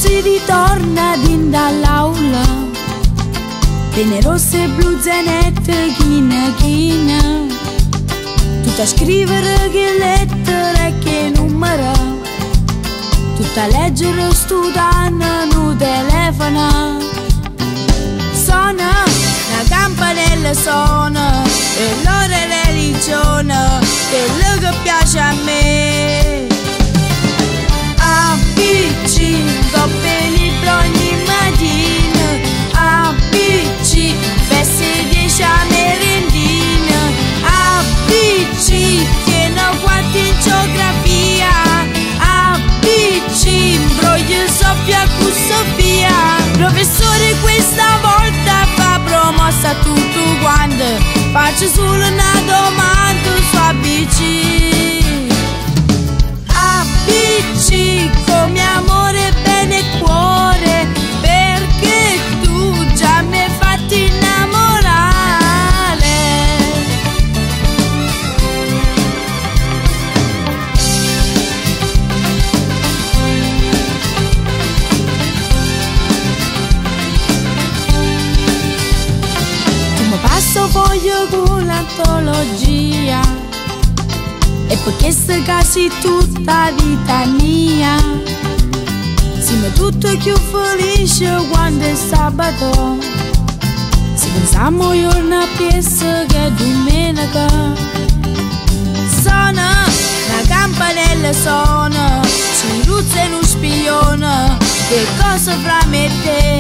si ritorna din dall'aula, penne rosse e blu zainette, china, tutta a scrivere che lettere e che numero, tutta a leggere studiando no telefono. Suona, la campanella suona, e l'ora è religione, quello che piace a me. A PC, coppe libro ogni mattina, a PC, veste 10 a merendina, a PC, che no quanti in geografia, a PC, imbroglio soffia con Sofia. Professore questa volta fa promossa a tutto quanto, faccio solo una domanda su ABC. ABC come amore, bene e cuore, perché tu già mi hai fatto innamorare. Tu mi passo voglio con l'antologia, e perché sta quasi tutta vita mia, siamo tutti più felici quando è sabato, se pensiamo giorno a piessa che è domenica. Suona, la campanella suona, ci ruzza uno spione, che cosa fra me e te?